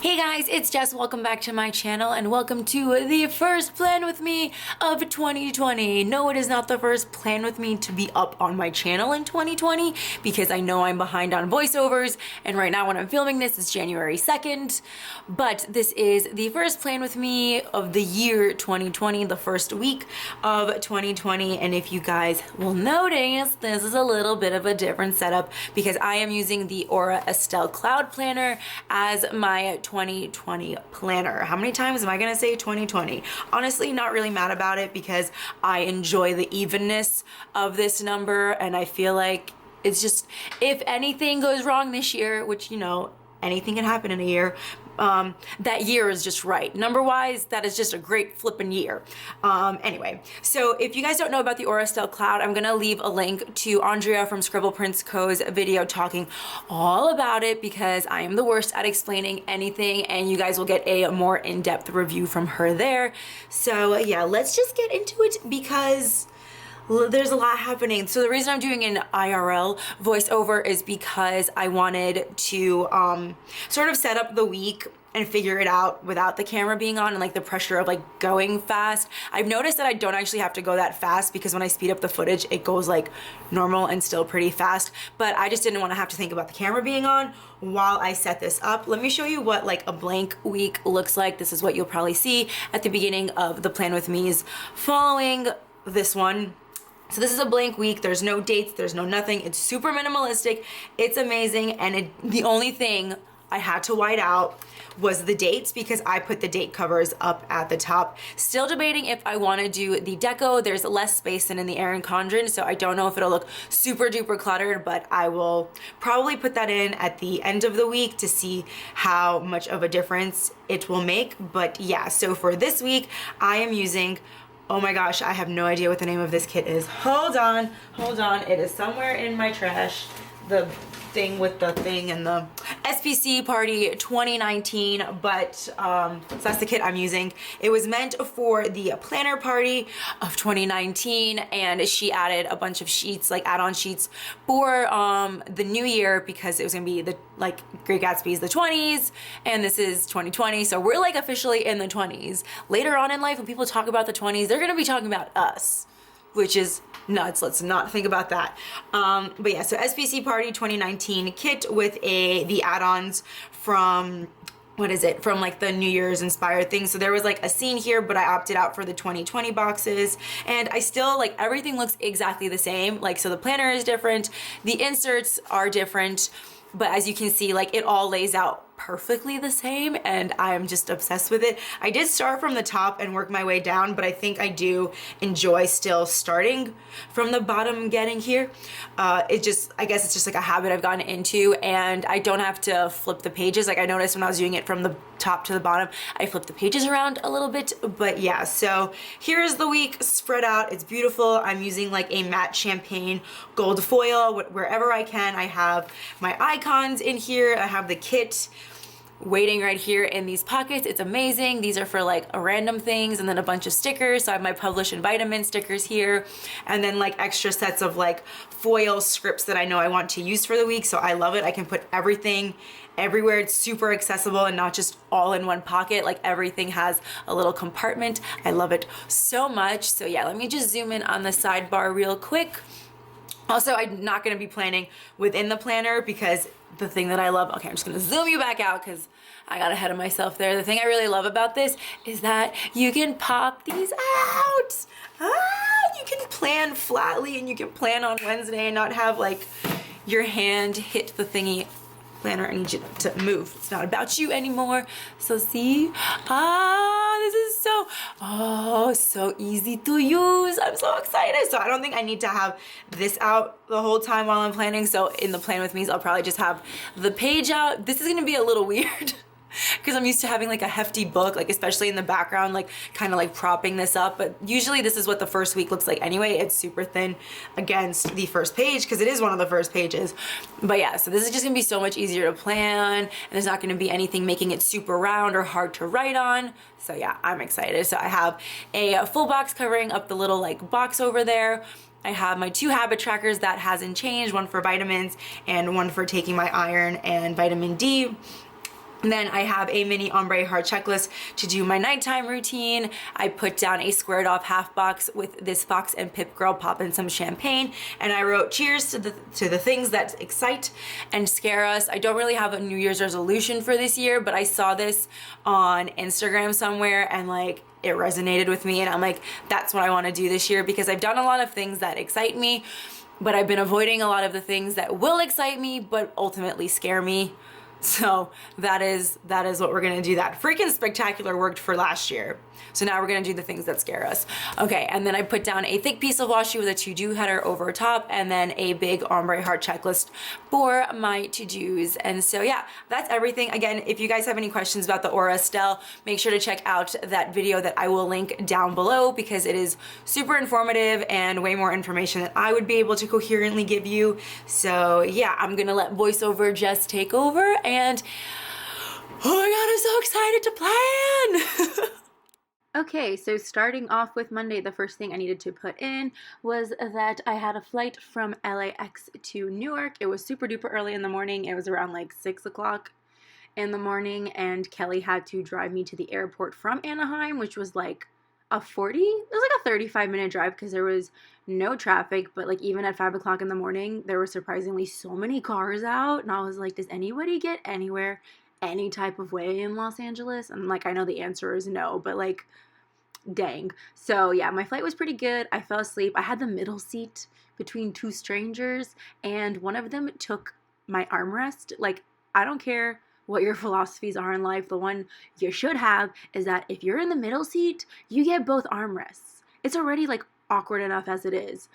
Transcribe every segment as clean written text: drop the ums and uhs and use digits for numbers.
Hey guys, it's Jess. Welcome back to my channel and welcome to the first plan with me of 2020. No, it is not the first plan with me to be up on my channel in 2020 because I know I'm behind on voiceovers and right now when I'm filming this is January 2nd. But this is the first plan with me of the year 2020, the first week of 2020. And if you guys will notice, this is a little bit of a different setup because I am using the Aura Estelle Cloud Planner as my 2020 planner. How many times am I gonna say 2020? Honestly, not really mad about it because I enjoy the evenness of this number and I feel like it's just, if anything goes wrong this year, which you know, anything can happen in a year, that year is just right. Number wise, that is just a great flippin' year. Anyway, so if you guys don't know about the Aura Estelle Cloud, I'm gonna leave a link to Andrea from ScribblePrintsCo's video talking all about it because I am the worst at explaining anything and you guys will get a more in-depth review from her there. So yeah, let's just get into it because there's a lot happening. So the reason I'm doing an IRL voiceover is because I wanted to sort of set up the week and figure it out without the camera being on and like the pressure of like going fast. I've noticed that I don't actually have to go that fast because when I speed up the footage, it goes like normal and still pretty fast. But I just didn't want to have to think about the camera being on while I set this up. Let me show you what like a blank week looks like. This is what you'll probably see at the beginning of the Plan With Me's following this one. So this is a blank week, there's no dates, there's no nothing, it's super minimalistic, it's amazing, and the only thing I had to white out was the dates because I put the date covers up at the top. Still debating if I want to do the deco. There's less space than in the Erin Condren, so I don't know if it'll look super duper cluttered, but I will probably put that in at the end of the week to see how much of a difference it will make. But yeah, so for this week, I am using, oh my gosh, I have no idea what the name of this kit is. Hold on. It is somewhere in my trash. The thing with the thing and the SPC Party 2019, but so that's the kit I'm using. It was meant for the planner party of 2019 and she added a bunch of sheets, like add-on sheets for the new year because it was gonna be the like Great Gatsby's the 20s and this is 2020, so we're like officially in the 20s. Later on in life when people talk about the 20s, they're gonna be talking about us, which is nuts. Let's not think about that. But yeah, so SPC Party 2019 kit with the add-ons from, what is it? From like the New Year's inspired thing. So there was like a scene here, but I opted out for the 2020 boxes and I still like everything looks exactly the same. Like, so the planner is different, the inserts are different, but as you can see, like it all lays out perfectly the same and I'm just obsessed with it. I did start from the top and work my way down, but I think I do enjoy still starting from the bottom getting here. I guess it's just like a habit I've gotten into and I don't have to flip the pages. Like I noticed when I was doing it from the top to the bottom, I flipped the pages around a little bit, but yeah, so here's the week spread out. It's beautiful. I'm using like a matte champagne gold foil wherever I can. I have my icons in here. I have the kit waiting right here in these pockets. It's amazing. These are for like random things and then a bunch of stickers. So I have my Publish and Vitamin stickers here and then like extra sets of like foil scripts that I know I want to use for the week. So I love it. I can put everything everywhere. It's super accessible and not just all in one pocket. Like everything has a little compartment. I love it so much. So yeah, let me just zoom in on the sidebar real quick. Also, I'm not gonna be planning within the planner because the thing that I love, okay, I'm just gonna zoom you back out because I got ahead of myself there. The thing I really love about this is that you can pop these out. You can plan flatly and you can plan on Wednesday and not have like your hand hit the thingy. Planner, I need you to move. It's not about you anymore. So see, this is so easy to use. I'm so excited. So I don't think I need to have this out the whole time while I'm planning. So in the Plan With Me's, I'll probably just have the page out. This is gonna be a little weird because I'm used to having like a hefty book, like especially in the background, like kind of like propping this up. But usually this is what the first week looks like anyway. It's super thin against the first page because it is one of the first pages. But yeah, so this is just gonna be so much easier to plan and there's not gonna be anything making it super round or hard to write on. So yeah, I'm excited. So I have a full box covering up the little like box over there. I have my 2 habit trackers that hasn't changed, one for vitamins and one for taking my iron and vitamin D. Then I have a mini ombre heart checklist to do my nighttime routine. I put down a squared off half box with this Fox and Pip Girl pop in some champagne, and I wrote cheers to the things that excite and scare us. I don't really have a New Year's resolution for this year, but I saw this on Instagram somewhere and like it resonated with me, and I'm like, that's what I want to do this year, because I've done a lot of things that excite me, but I've been avoiding a lot of the things that will excite me but ultimately scare me. So that is what we're gonna do. That freaking spectacular worked for last year. So now we're gonna do the things that scare us. Okay, and then I put down a thick piece of washi with a to-do header over top, and then a big ombre heart checklist for my to-dos. And so yeah, that's everything. Again, if you guys have any questions about the Aura Estelle, make sure to check out that video that I will link down below, because it is super informative and way more information than I would be able to coherently give you. So yeah, I'm gonna let voiceover Jess take over, and oh my god, I'm so excited to plan! Okay, so starting off with Monday, the first thing I needed to put in was that I had a flight from LAX to Newark. It was super duper early in the morning. It was around like 6 o'clock in the morning, and Kelly had to drive me to the airport from Anaheim, which was like it was like a 35-minute drive because there was no traffic, but like even at 5 o'clock in the morning, there were surprisingly so many cars out, and I was like, does anybody get anywhere any type of way in Los Angeles? And like, I know the answer is no, but like, dang. So yeah, my flight was pretty good. I fell asleep. I had the middle seat between two strangers, and one of them took my armrest. Like, I don't care what your philosophies are in life, the one you should have is that if you're in the middle seat, you get both armrests. It's already like awkward enough as it is.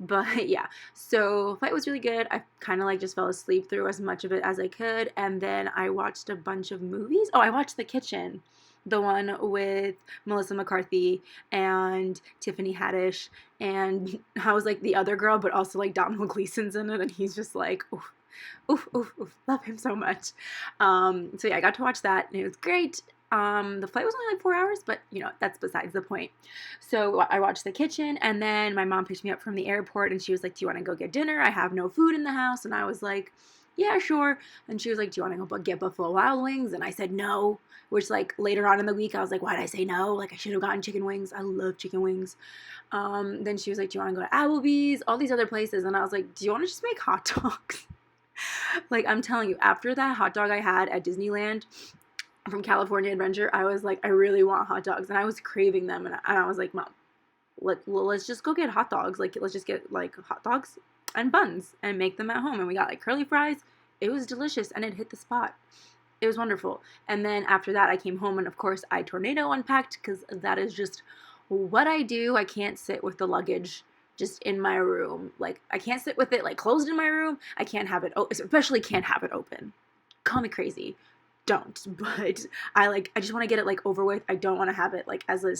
But yeah, so flight was really good. I kind of like just fell asleep through as much of it as I could, and then I watched a bunch of movies. Oh, I watched The Kitchen, the one with Melissa McCarthy and Tiffany Haddish, and I was like the other girl, but also like Donald Gleason's in it, and he's just like, oof, oof, oof, oof, love him so much. So yeah, I got to watch that, and it was great. The flight was only like 4 hours, but you know, that's besides the point. So I watched The Kitchen, and then my mom picked me up from the airport, and she was like, do you want to go get dinner? I have no food in the house. And I was like, yeah, sure. And she was like, do you want to go get Buffalo Wild Wings? And I said no, which like later on in the week, I was like, why did I say no? Like, I should have gotten chicken wings. I love chicken wings. Then she was like, do you want to go to Applebee's? All these other places. And I was like, do you want to just make hot dogs? Like, I'm telling you, after that hot dog I had at Disneyland from California Adventure, I was like, I really want hot dogs, and I was craving them, and I was like, Mom, let's just go get hot dogs. Like, let's just get like hot dogs and buns and make them at home. And we got like curly fries. It was delicious, and it hit the spot. It was wonderful. And then after that, I came home, and of course I tornado unpacked, because that is just what I do. I can't sit with the luggage just in my room. Like, I can't sit with it like closed in my room. I can't have it, especially can't have it open. Call me crazy. Don't. But I just want to get it like over with. I don't want to have it like as a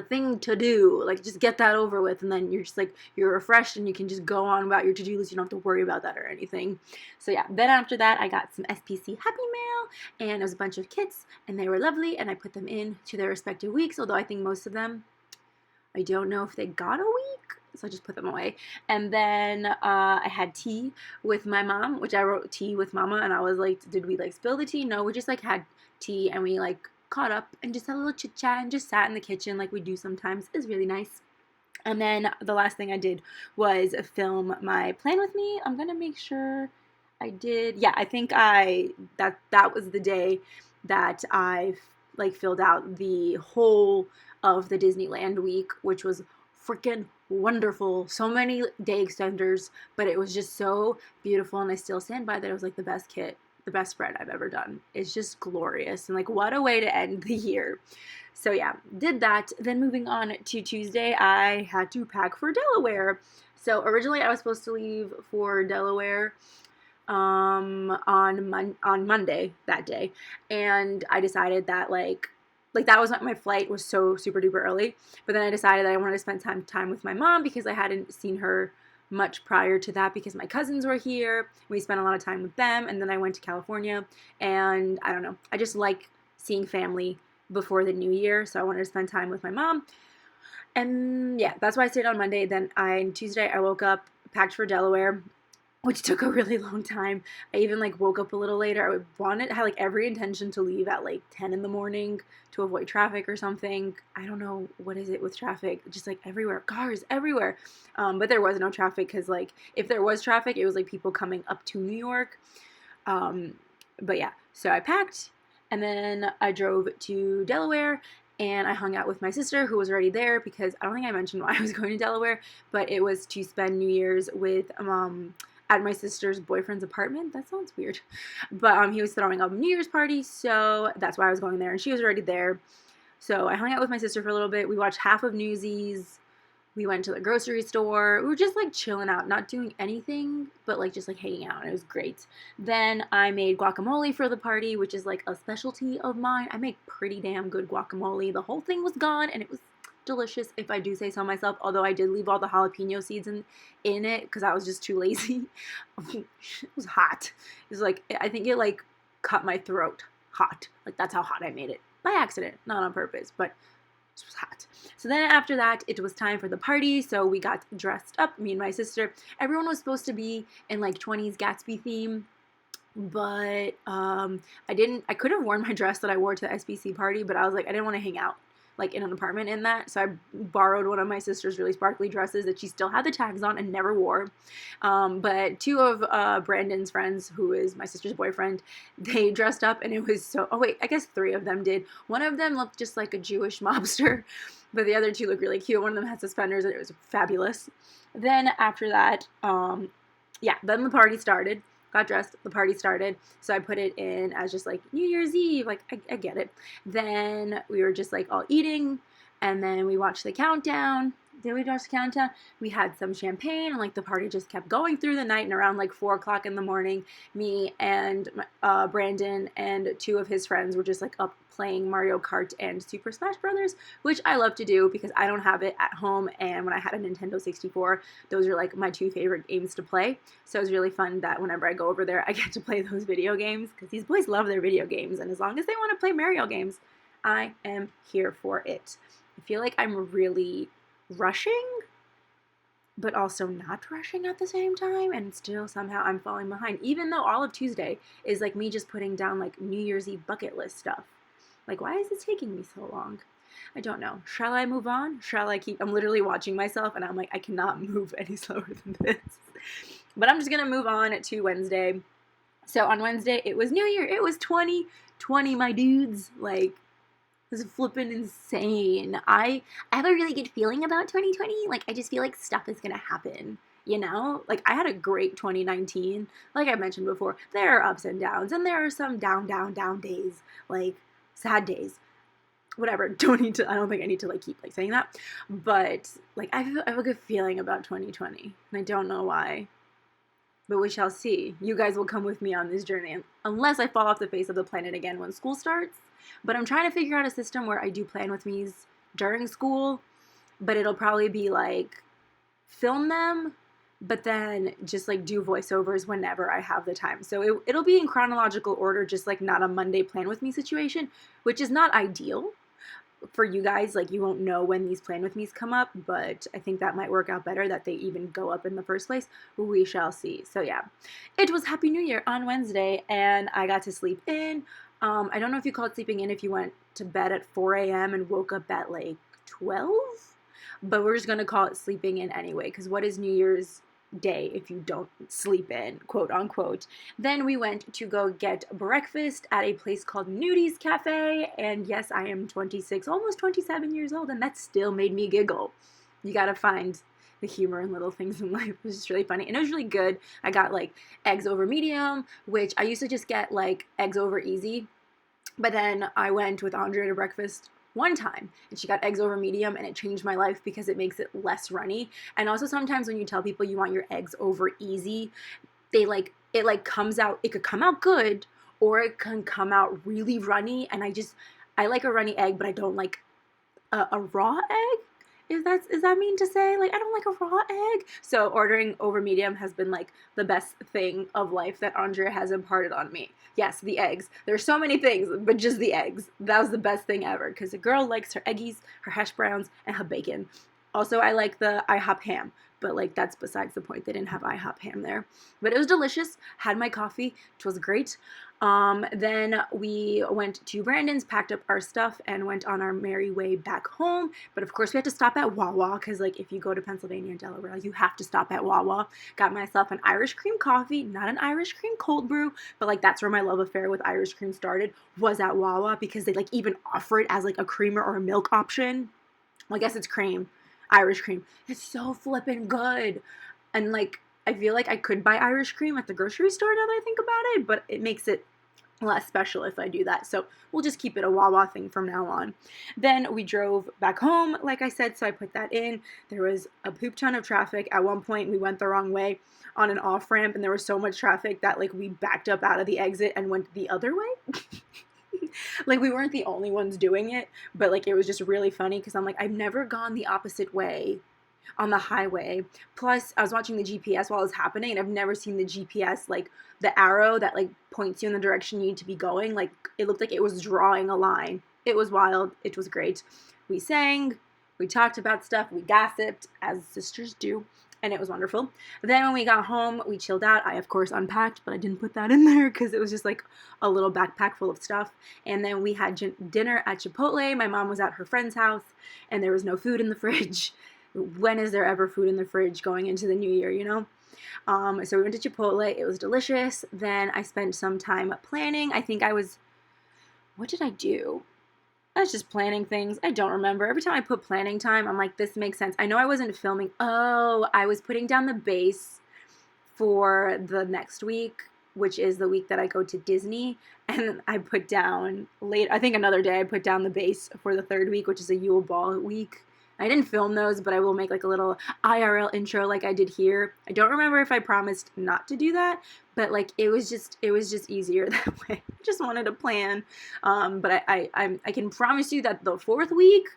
thing to do. Like, just get that over with, and then you're just like, you're refreshed, and you can just go on about your to-do list. You don't have to worry about that or anything. So yeah, then after that, I got some SPC Happy Mail, and it was a bunch of kits, and they were lovely, and I put them in to their respective weeks, although I think most of them, I don't know if they got a week, so I just put them away. And then I had tea with my mom, which I wrote tea with mama, and I was like, did we like spill the tea? No, we just like had tea, and we like caught up and just had a little chit chat and just sat in the kitchen like we do sometimes. It's really nice. And then the last thing I did was film my plan with me. I'm gonna make sure I did. Yeah, I think that was the day that I like filled out the whole of the Disneyland week, which was freaking wonderful. So many day extenders, but it was just so beautiful, and I still stand by that. It was like the best kit, the best spread I've ever done. It's just glorious, and like, what a way to end the year. So yeah, did that. Then moving on to Tuesday, I had to pack for Delaware. So originally I was supposed to leave for Delaware on Monday that day, and I decided that like that was my flight was so super duper early, but then I decided that I wanted to spend time with my mom, because I hadn't seen her much prior to that, because my cousins were here. We spent a lot of time with them, and then I went to California, and I don't know, I just like seeing family before the new year, so I wanted to spend time with my mom. And yeah, that's why I stayed on Monday. Then Tuesday I woke up, packed for Delaware, which took a really long time. I even like woke up a little later. Had like every intention to leave at like 10 in the morning to avoid traffic or something. I don't know what is it with traffic, just like everywhere, cars everywhere. But there was no traffic because like if there was traffic, it was like people coming up to New York. But yeah, so I packed and then I drove to Delaware and I hung out with my sister who was already there because I don't think I mentioned why I was going to Delaware, but it was to spend New Year's with at my sister's boyfriend's apartment. That sounds weird. But he was throwing a New Year's party, so that's why I was going there, and she was already there. So I hung out with my sister for a little bit. We watched half of Newsies. We went to the grocery store. We were just like chilling out, not doing anything, but like just like hanging out, and it was great. Then I made guacamole for the party, which is like a specialty of mine. I make pretty damn good guacamole. The whole thing was gone, and it was delicious, if I do say so myself, although I did leave all the jalapeno seeds in it because I was just too lazy. It was hot. It was like, I think it like cut my throat hot. Like that's how hot I made it. By accident, not on purpose, but it was hot. So then after that, it was time for the party, so we got dressed up, me and my sister. Everyone was supposed to be in like 20s Gatsby theme, but I could have worn my dress that I wore to the SPC party, but I was like, I didn't want to hang out like in an apartment in that, so I borrowed one of my sister's really sparkly dresses that she still had the tags on and never wore. But two of Brandon's friends, who is my sister's boyfriend, they dressed up, and it was so, oh wait, I guess three of them did. One of them looked just like a Jewish mobster, but the other two looked really cute. One of them had suspenders, and it was fabulous. Then after that, then the party started. Got dressed, the party started, so I put it in as just like New Year's Eve, like I get it. Then we were just like all eating, and then we watched the countdown. Did we watch the countdown? We had some champagne, and like the party just kept going through the night, and around like 4 o'clock in the morning, me and Brandon and two of his friends were just like up playing Mario Kart and Super Smash Brothers, which I love to do because I don't have it at home, and when I had a Nintendo 64, those are like my two favorite games to play. So it was really fun that whenever I go over there, I get to play those video games because these boys love their video games, and as long as they want to play Mario games, I am here for it. I feel like I'm really rushing, but also not rushing at the same time, and still somehow I'm falling behind, even though all of Tuesday is like me just putting down like New Year's Eve bucket list stuff. Like, why is it taking me so long? I don't know. Shall I move on? Shall I keep? I'm literally watching myself, and I'm like, I cannot move any slower than this. But I'm just gonna move on to Wednesday. So on Wednesday, it was New Year. It was 2020, my dudes. Like, this is flipping insane. I have a really good feeling about 2020. Like, I just feel like stuff is gonna happen. You know, like I had a great 2019. Like I mentioned before, there are ups and downs, and there are some down days, like sad days. Whatever. I don't think I need to like keep like saying that. But like I have a good feeling about 2020, and I don't know why. But we shall see. You guys will come with me on this journey, unless I fall off the face of the planet again when school starts. But I'm trying to figure out a system where I do plan with me's during school, but it'll probably be like film them, but then just like do voiceovers whenever I have the time. So it'll be in chronological order, just like not a Monday plan with me situation, which is not ideal for you guys. Like you won't know when these plan with me's come up, but I think that might work out better that they even go up in the first place. We shall see. So yeah, it was Happy New Year on Wednesday, and I got to sleep in. I don't know if you call it sleeping in if you went to bed at 4 a.m. and woke up at like 12, but we're just going to call it sleeping in anyway, because what is New Year's Day if you don't sleep in, quote unquote. Then we went to go get breakfast at a place called Nudies Cafe, and yes, I am 26, almost 27 years old, and that still made me giggle. You gotta find the humor in little things in life. It was just really funny, and it was really good. I got like eggs over medium, which I used to just get like eggs over easy, but then I went with Andrea to breakfast one time and she got eggs over medium, and it changed my life because it makes it less runny. And also sometimes when you tell people you want your eggs over easy, it comes out, it could come out good or it can come out really runny, and I like a runny egg, but I don't like a raw egg. Is that mean to say? Like, I don't like a raw egg. So ordering over medium has been like the best thing of life that Andrea has imparted on me. Yes, the eggs. There's so many things, but just the eggs. That was the best thing ever, because a girl likes her eggies, her hash browns, and her bacon. Also, I like the IHOP ham. but like that's besides the point. They didn't have IHOP ham there, but it was delicious. Had my coffee, which was great. Then we went to Brandon's, packed up our stuff, and went on our merry way back home. But of course, we had to stop at Wawa because, like, if you go to Pennsylvania and Delaware, you have to stop at Wawa. Got myself an Irish cream coffee, not an Irish cream cold brew, but like that's where my love affair with Irish cream started, was at Wawa, because they like even offer it as like a creamer or a milk option. Well, I guess it's cream, Irish cream. It's so flippin' good, and like, I feel like I could buy Irish cream at the grocery store now that I think about it, but it makes it less special if I do that. So we'll just keep it a Wawa thing from now on. Then we drove back home, like I said, so I put that in. There was a poop ton of traffic. At one point, we went the wrong way on an off-ramp, and there was so much traffic that like we backed up out of the exit and went the other way. Like, we weren't the only ones doing it, but like it was just really funny because I'm like, I've never gone the opposite way on the highway. Plus, I was watching the GPS while it was happening, and I've never seen the GPS, like the arrow that like points you in the direction you need to be going. Like, it looked like it was drawing a line. It was wild. It was great. We sang, we talked about stuff, we gossiped, as sisters do, and it was wonderful. Then when we got home, we chilled out. I, of course, unpacked, but I didn't put that in there because it was just like a little backpack full of stuff. And then we had dinner at Chipotle. My mom was at her friend's house, and there was no food in the fridge. When is there ever food in the fridge going into the new year, you know? So we went to Chipotle. It was delicious. Then I spent some time planning. I think what did I do? I was just planning things. I don't remember. Every time I put planning time, I'm like, this makes sense. I know I wasn't filming. Oh, I was putting down the base for the next week, which is the week that I go to Disney. And I put down I think another day, I put down the base for the third week, which is a Yule Ball week. I didn't film those, but I will make like a little IRL intro like I did here. I don't remember if I promised not to do that, but like it was just easier that way. I just wanted to plan. But I can promise you that the fourth week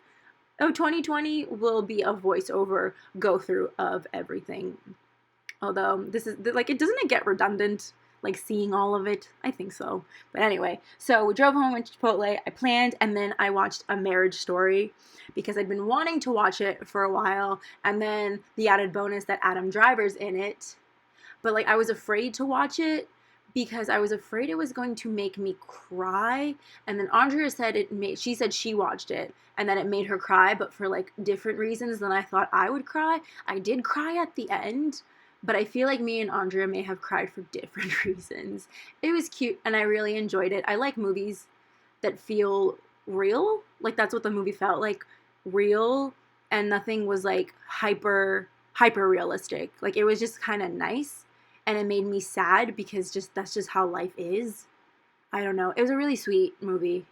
of 2020 will be a voiceover go through of everything. Although this is like, doesn't it get redundant? Like seeing all of it? I think so. But anyway, so we drove home, went to Chipotle, I planned, and then I watched A Marriage Story because I'd been wanting to watch it for a while, and then the added bonus that Adam Driver's in it. But like, I was afraid to watch it because I was afraid it was going to make me cry. And then Andrea said she said she watched it and that it made her cry, but for like different reasons than I thought I would cry. I did cry at the end, but I feel like me and Andrea may have cried for different reasons. It was cute, and I really enjoyed it. I like movies that feel real. Like, that's what the movie felt like, real, and nothing was, like, hyper realistic. Like, it was just kind of nice, and it made me sad because that's just how life is. I don't know. It was a really sweet movie.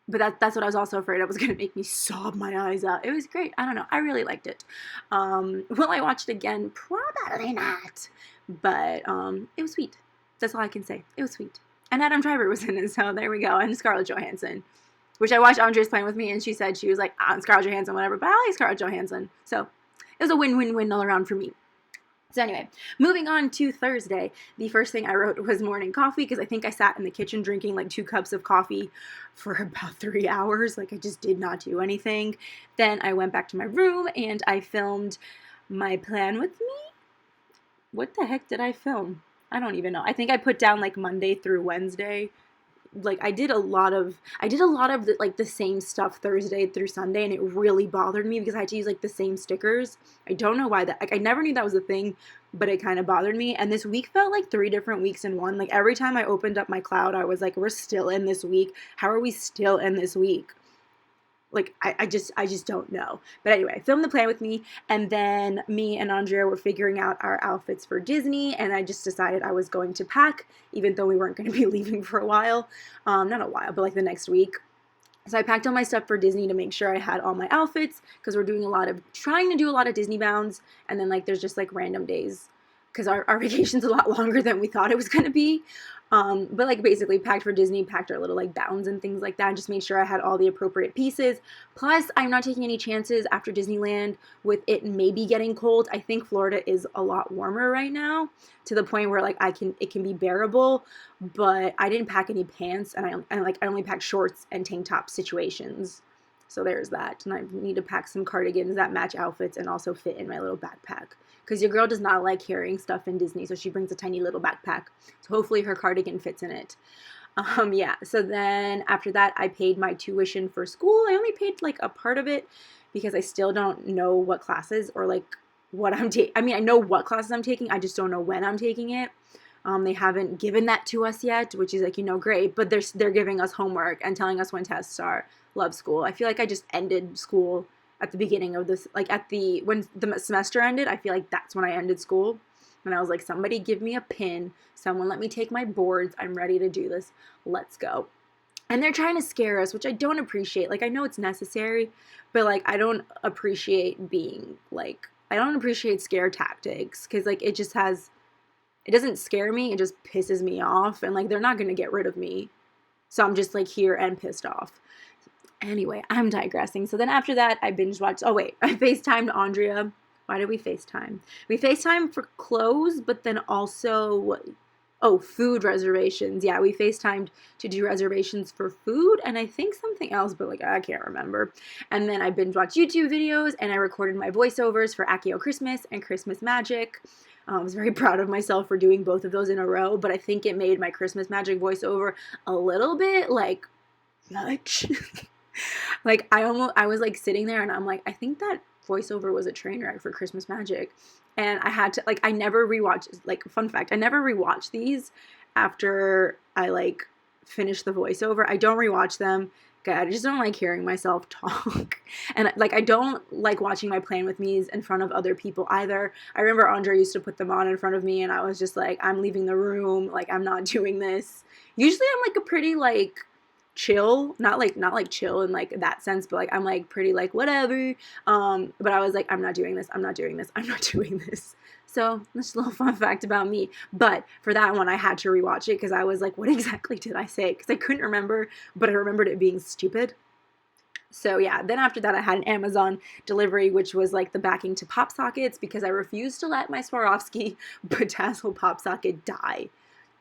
But that's what I was also afraid of was going to make me sob my eyes out. It was great. I don't know. I really liked it. Will I watch it again? Probably not. But it was sweet. That's all I can say. It was sweet. And Adam Driver was in it, so there we go. And Scarlett Johansson, which I watched Andrea's playing with me, and she said she was like, Scarlett Johansson, whatever. But I like Scarlett Johansson. So it was a win-win-win all around for me. So anyway, moving on to Thursday, the first thing I wrote was morning coffee because I think I sat in the kitchen drinking like 2 cups of coffee for about 3 hours. Like, I just did not do anything. Then I went back to my room and I filmed my plan with me. What the heck did I film? I don't even know. I think I put down like Monday through Wednesday. Like, I did a lot of the same stuff Thursday through Sunday, and it really bothered me because I had to use like the same stickers. I don't know why I never knew that was a thing, but it kind of bothered me. And this week felt like 3 different weeks in one. Like, every time I opened up my cloud, I was like, we're still in this week. How are we still in this week? Like, I just don't know. But anyway, I filmed the plan with me, and then me and Andrea were figuring out our outfits for Disney, and I just decided I was going to pack, even though we weren't going to be leaving for a while. Not a while, but like the next week. So I packed all my stuff for Disney to make sure I had all my outfits, because we're trying to do a lot of Disney bounds, and then like there's just like random days, because our vacation's a lot longer than we thought it was going to be. But like basically packed for Disney, packed our little like bounds and things like that. Just made sure I had all the appropriate pieces. Plus, I'm not taking any chances after Disneyland with it maybe getting cold. I think Florida is a lot warmer right now, to the point where like it can be bearable. But I didn't pack any pants, and I only packed shorts and tank top situations. So there's that. And I need to pack some cardigans that match outfits and also fit in my little backpack. Because your girl does not like carrying stuff in Disney, so she brings a tiny little backpack. So hopefully her cardigan fits in it. Yeah, so then after that, I paid my tuition for school. I only paid like a part of it because I still don't know what classes or like what I'm taking. I mean, I know what classes I'm taking. I just don't know when I'm taking it. They haven't given that to us yet, which is like, great, but they're giving us homework and telling us when tests are. Love school. I feel like I just ended school at the beginning of this, like when the semester ended, I feel like that's when I ended school. And I was like, somebody give me a pin. Someone let me take my boards. I'm ready to do this. Let's go. And they're trying to scare us, which I don't appreciate. Like, I know it's necessary, but like, I don't appreciate scare tactics. Cause like, it doesn't scare me. It just pisses me off. And like, they're not going to get rid of me. So I'm just like here and pissed off. Anyway, I'm digressing. So then after that, I binge watched. Oh wait, I FaceTimed Andrea. Why did we FaceTime? We FaceTime for clothes, but then also, food reservations. Yeah, we FaceTimed to do reservations for food and I think something else, but like I can't remember. And then I binge watched YouTube videos and I recorded my voiceovers for Accio Christmas and Christmas Magic. I was very proud of myself for doing both of those in a row, but I think it made my Christmas Magic voiceover a little bit like much. Like I was like sitting there and I'm like, I think that voiceover was a train wreck for Christmas Magic. And I had to, like, I never rewatched, like, fun fact, I never rewatched these after I, like, finished the voiceover. I don't rewatch them. I just don't like hearing myself talk. And, like, I don't like watching my Plan With Me's in front of other people either. I remember Andre used to put them on in front of me, and I was just like, I'm leaving the room. Like, I'm not doing this. Usually I'm, like, a pretty, like, chill, not like chill in like that sense, but like I'm like pretty like whatever, but I was like, I'm not doing this. So that's just a little fun fact about me. But for that one I had to rewatch it because I was like, what exactly did I say? Because I couldn't remember, but I remembered it being stupid. So yeah, then after that I had an Amazon delivery, which was like the backing to pop sockets because I refused to let my Swarovski bedazzle pop socket die.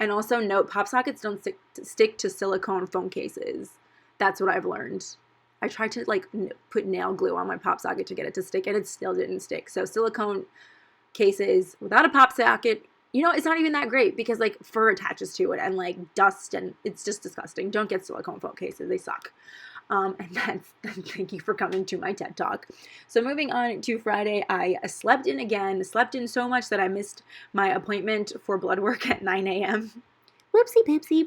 And also note, pop sockets don't stick to silicone phone cases. That's what I've learned. I tried to like put nail glue on my pop socket to get it to stick and it still didn't stick. So silicone cases without a pop socket, it's not even that great because like fur attaches to it and like dust and it's just disgusting. Don't get silicone phone cases. They suck. And thank you for coming to my TED Talk. So moving on to Friday, I slept in so much that I missed my appointment for blood work at 9 a.m. Whoopsie poopsie.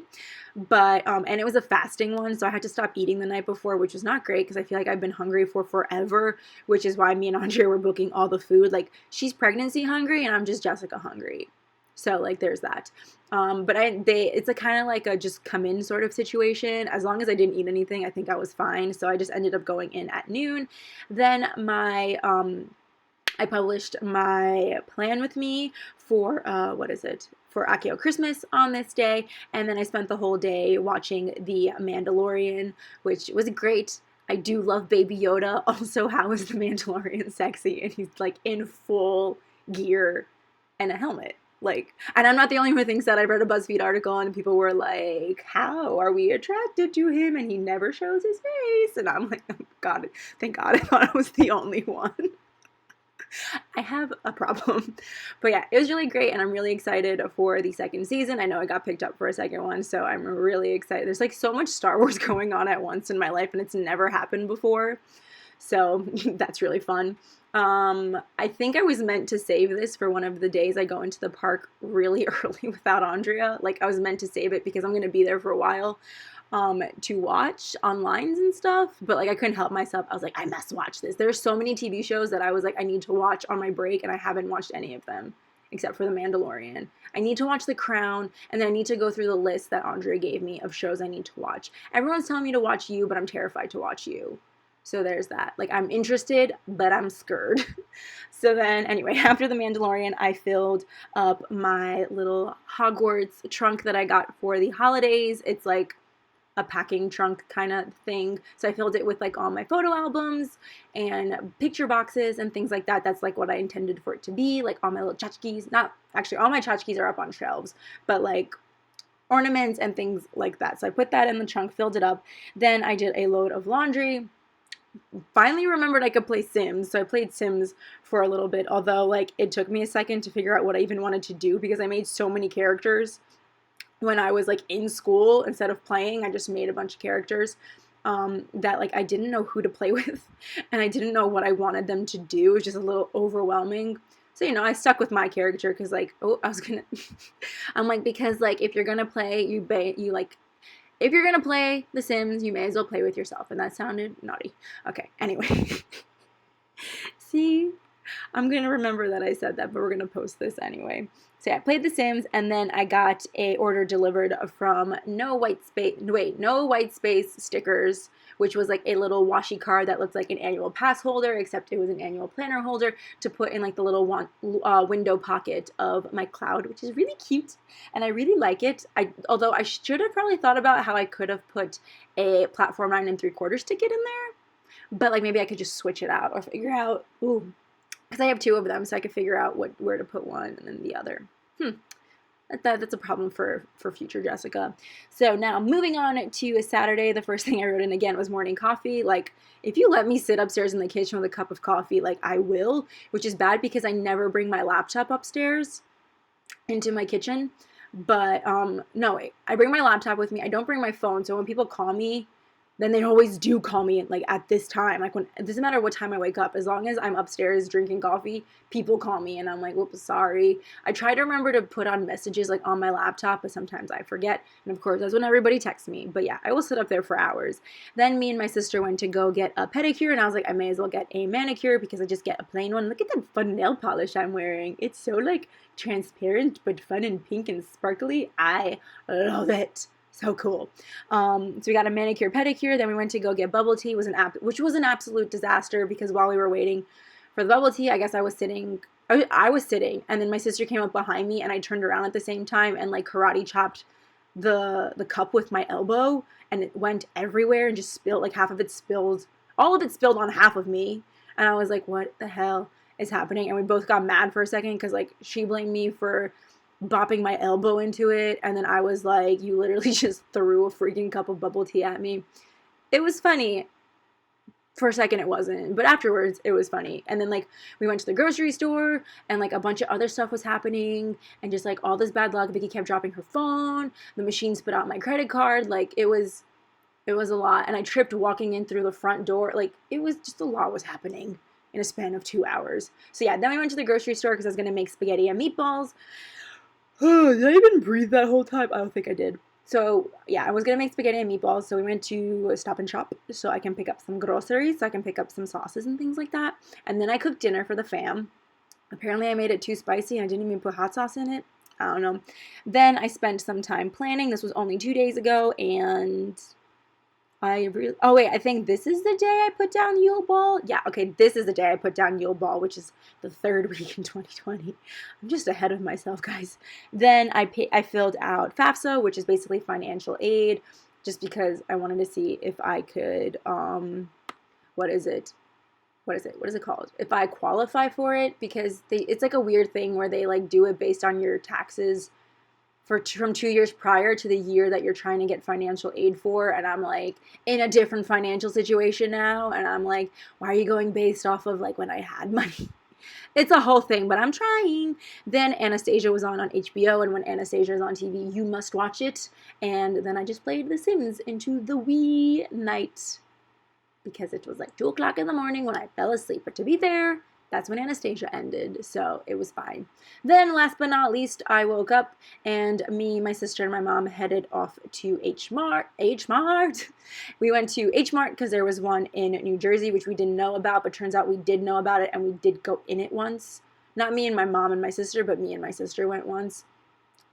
But, and it was a fasting one, so I had to stop eating the night before, which was not great because I feel like I've been hungry for forever, which is why me and Andrea were booking all the food. Like, she's pregnancy hungry and I'm just Jessica hungry. So like there's that. But it's a kind of like a just come in sort of situation. As long as I didn't eat anything, I think I was fine. So I just ended up going in at noon. Then I published my Plan With Me for for Accio Christmas on this day. And then I spent the whole day watching The Mandalorian, which was great. I do love Baby Yoda. Also, how is the Mandalorian sexy? And he's like in full gear and a helmet. Like, and I'm not the only one who thinks that. I read a BuzzFeed article and people were like, how are we attracted to him and he never shows his face? And I'm like, oh God, thank God I thought I was the only one. I have a problem. But yeah, it was really great and I'm really excited for the second season. I know I got picked up for a second one, so I'm really excited. There's like so much Star Wars going on at once in my life and it's never happened before. So that's really fun. I think I was meant to save this for one of the days I go into the park really early without Andrea. Like I was meant to save it because I'm going to be there for a while, to watch online and stuff. But like I couldn't help myself. I was like, I must watch this. There's so many TV shows that I was like, I need to watch on my break and I haven't watched any of them except for The Mandalorian. I need to watch The Crown and then I need to go through the list that Andrea gave me of shows I need to watch. Everyone's telling me to watch You, but I'm terrified to watch You. So there's that. Like, I'm interested, but I'm scared. So then, anyway, after The Mandalorian, I filled up my little Hogwarts trunk that I got for the holidays. It's like a packing trunk kind of thing. So I filled it with like all my photo albums and picture boxes and things like that. That's like what I intended for it to be. Like all my little tchotchkes. Not actually, all my tchotchkes are up on shelves, but like ornaments and things like that. So I put that in the trunk, filled it up. Then I did a load of laundry. finally remembered I could play Sims. So I played Sims for a little bit, although like it took me a second to figure out what I even wanted to do because I made so many characters when I was like in school. Instead of playing, I just made a bunch of characters that like I didn't know who to play with and I didn't know what I wanted them to do. It was just a little overwhelming. So, you know, I stuck with my character because like, oh, I was gonna, I'm like, because like if you're gonna play, you like, if you're gonna play The Sims, you may as well play with yourself. And that sounded naughty. Okay, anyway. See, I'm gonna remember that I said that, but we're gonna post this anyway. So yeah, I played The Sims, and then I got a order delivered from No White Space Stickers, which was like a little washi card that looked like an annual pass holder, except it was an annual planner holder to put in like the little window pocket of my cloud, which is really cute, and I really like it. Although I should have probably thought about how I could have put a platform 9 3/4 ticket in there, but like maybe I could just switch it out or figure out, ooh, because I have 2 of them, so I could figure out where to put one and then the other. That's a problem for future Jessica. So now moving on to a Saturday, the first thing I wrote in again was morning coffee. Like, if you let me sit upstairs in the kitchen with a cup of coffee, like I will, which is bad because I never bring my laptop upstairs into my kitchen. But no, I bring my laptop with me. I don't bring my phone. So when people call me, then they always do call me like at this time. Like when it doesn't matter what time I wake up, as long as I'm upstairs drinking coffee, people call me and I'm like, whoops, sorry. I try to remember to put on messages like on my laptop, but sometimes I forget. And of course, that's when everybody texts me. But yeah, I will sit up there for hours. Then me and my sister went to go get a pedicure, and I was like, I may as well get a manicure because I just get a plain one. Look at that fun nail polish I'm wearing. It's so like transparent but fun and pink and sparkly. I love it. So cool. So we got a manicure, pedicure. Then we went to go get bubble tea, which was an absolute disaster because while we were waiting for the bubble tea, I guess I was sitting, and then my sister came up behind me, and I turned around at the same time and like karate chopped the cup with my elbow, and it went everywhere and just spilled. Like all of it spilled on half of me, and I was like, what the hell is happening? And we both got mad for a second because like she blamed me for bopping my elbow into it, and then I was like, you literally just threw a freaking cup of bubble tea at me. It was funny. For a second it wasn't, but afterwards it was funny. And then like we went to the grocery store and like a bunch of other stuff was happening and just like all this bad luck. Vicky kept dropping her phone, the machine spit out my credit card. Like it was a lot, and I tripped walking in through the front door. Like it was just a lot was happening in a span of 2 hours. So yeah, then we went to the grocery store because I was gonna make spaghetti and meatballs. Did I even breathe that whole time? I don't think I did. So yeah, I was gonna make spaghetti and meatballs, so we went to Stop and Shop so I can pick up some groceries, so I can pick up some sauces and things like that. And then I cooked dinner for the fam. Apparently I made it too spicy and I didn't even put hot sauce in it. I don't know. Then I spent some time planning. This was only 2 days ago, and oh wait, I think this is the day I put down Yule Ball. Yeah, okay, this is the day I put down Yule Ball, which is the 3rd week in 2020. I'm just ahead of myself, guys. Then I filled out FAFSA, which is basically financial aid, just because I wanted to see if I could, what is it called? If I qualify for it, because it's like a weird thing where they like do it based on your taxes from 2 years prior to the year that you're trying to get financial aid for. And I'm like in a different financial situation now. And I'm like, why are you going based off of like when I had money? It's a whole thing, but I'm trying. Then Anastasia was on HBO. And when Anastasia is on TV, you must watch it. And then I just played The Sims into the wee night because it was like 2 o'clock in the morning when I fell asleep. But to be fair, that's when Anastasia ended, so it was fine. Then, last but not least, I woke up, and me, my sister, and my mom headed off to H Mart. We went to H Mart because there was one in New Jersey, which we didn't know about, but turns out we did know about it, and we did go in it once. Not me and my mom and my sister, but me and my sister went once.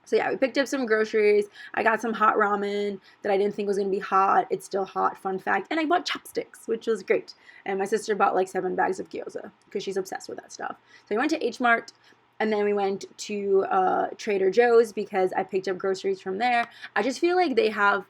So yeah, we picked up some groceries. I got some hot ramen that I didn't think was going to be hot. It's still hot, fun fact. And I bought chopsticks, which was great. And my sister bought like 7 bags of gyoza because she's obsessed with that stuff. So we went to H Mart, and then we went to Trader Joe's because I picked up groceries from there. I just feel like they have,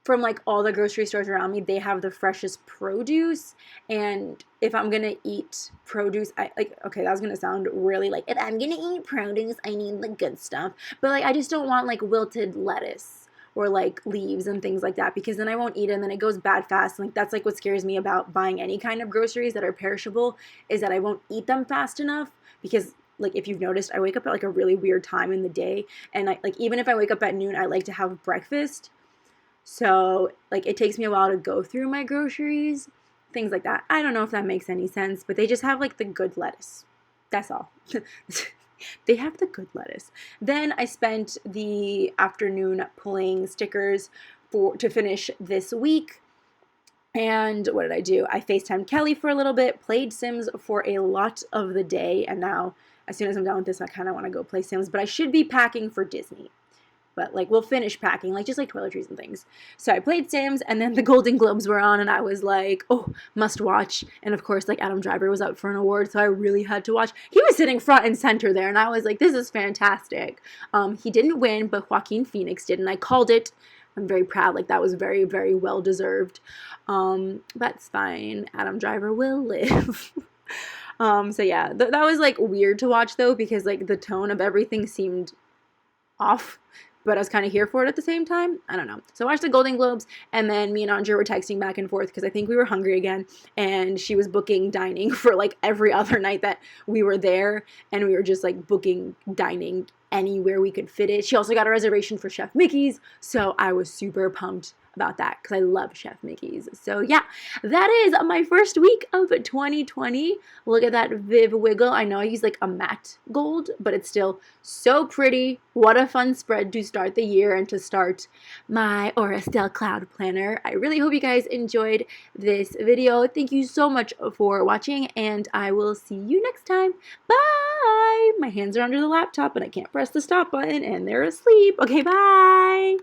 from like all the grocery stores around me, they have the freshest produce. And if I'm gonna eat produce, okay, that was gonna sound really like, if I'm gonna eat produce, I need the good stuff. But like, I just don't want like wilted lettuce or like leaves and things like that, because then I won't eat it and then it goes bad fast. Like that's like what scares me about buying any kind of groceries that are perishable, is that I won't eat them fast enough, because like if you've noticed, I wake up at like a really weird time in the day, and I like, even if I wake up at noon, I like to have breakfast. So like it takes me a while to go through my groceries, things like that. I don't know if that makes any sense, but they just have like the good lettuce. That's all. They have the good lettuce. Then I spent the afternoon pulling stickers to finish this week. And what did I do? I FaceTimed Kelly for a little bit, played Sims for a lot of the day, and now as soon as I'm done with this, I kind of want to go play Sims, but I should be packing for Disney. But like we'll finish packing, like just like toiletries and things. So I played Sims, and then the Golden Globes were on, and I was like, oh, must watch. And of course, like Adam Driver was up for an award, so I really had to watch. He was sitting front and center there, and I was like, this is fantastic. He didn't win, but Joaquin Phoenix did, and I called it. I'm very proud. Like that was very, very well deserved. But it's fine. Adam Driver will live. So yeah, that was like weird to watch though, because like the tone of everything seemed off, but I was kind of here for it at the same time. I don't know. So I watched the Golden Globes, and then me and Andrea were texting back and forth because I think we were hungry again, and she was booking dining for like every other night that we were there, and we were just like booking dining anywhere we could fit it. She also got a reservation for Chef Mickey's, so I was super pumped about that because I love Chef Mickey's. So yeah, that is my first week of 2020. Look at that Viv Wiggle. I know I use like a matte gold, but it's still so pretty. What a fun spread to start the year and to start my Aurastelle Cloud Planner. I really hope you guys enjoyed this video. Thank you so much for watching, and I will see you next time. Bye! My hands are under the laptop and I can't press the stop button and they're asleep. Okay, bye!